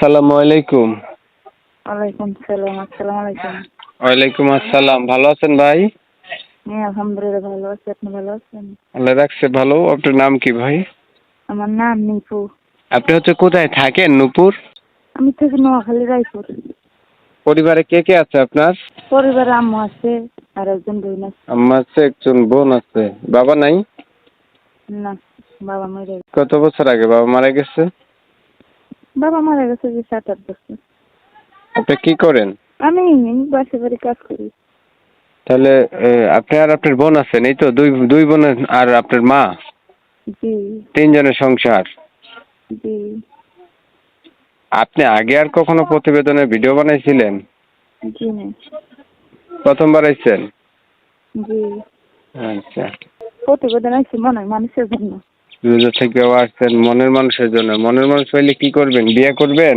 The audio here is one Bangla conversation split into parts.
আসসালামু আলাইকুম। ওয়ালাইকুম সালাম। আসসালামু আলাইকুম। ওয়ালাইকুম আসসালাম। ভালো আছেন ভাই? হ্যাঁ, আলহামদুলিল্লাহ ভালো আছি। আপনি ভালো আছেন? আল্লাহ রাখছে ভালো। আপনার নাম কি ভাই? আমার নাম নিপু। আপনি হচ্ছে কোথায় থাকেন নূপুর? আমি থাকি নোয়াখালী, রায়পুর। পরিবারে কে কে আছে আপনার? পরিবারে আম্মু আছে আর একজন বোন আছে। আম্মা আছে, একজন বোন আছে। বাবা নাই? না, বাবা মারা গেছে। কত বছর আগে বাবা মারা গেছে? বাবা মারা গেছে যে 7-8 বছর। আপনি কি করেন? আমি বাসা বাড়ি কাজ করি। তাহলে আপনি আর আপনার বোন আছেন, এই তো দুই বোন আর আপনার মা, জি। 3 জনের সংসার। জি। আপনি আগে আর কখনো প্রতিবেদনের ভিডিও বানাইছিলেন? জি না। প্রথমবার আইছেন? জি। আচ্ছা। প্রতিবেদন আছে মনে হয় মানুষের জন্য। দুজো থেকেও আসছেন মনের মানুষের জন্য। মনের মানুষ হইলে কি করবেন? বিয়ে করবেন?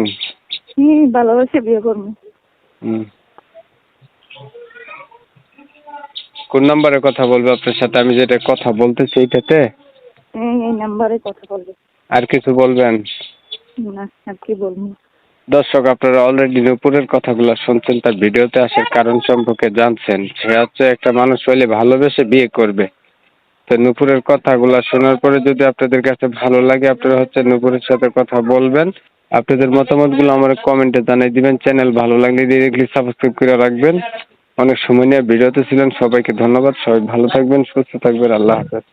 ভালোবাসে বিয়ে করবো। হুম। কোন নাম্বারে কথা বলবো আপনার সাথে? আমি যেটা কথা বলতেছি এইটাতে? এই নাম্বারে কথা বলবে। আর কিছু বলবেন? না, আর কি বলবো। দর্শক, আপনারা অলরেডি নূপুরের কথাগুলো শুনছেন, তার ভিডিওতে আসার কারণ সম্পর্কে জানছেন। সে হচ্ছে একটা মানুষ হইলে ভালোবেসে বিয়ে করবে। তো নূপুরের কথাগুলো শোনার পরে যদি আপনাদের কাছে ভালো লাগে, আপনারা হচ্ছে নূপুরের সাথে কথা বলবেন। আপনাদের মতামতগুলো আমার কমেন্টে জানিয়ে দিবেন। চ্যানেল ভালো লাগলে ডিরেক্টলি সাবস্ক্রাইব করে রাখবেন। অনেক সময় নিয়ে ভিডিওতে ছিলেন, সবাইকে ধন্যবাদ। সবাই ভালো থাকবেন, সুস্থ থাকবেন। আল্লাহ হাফেজ।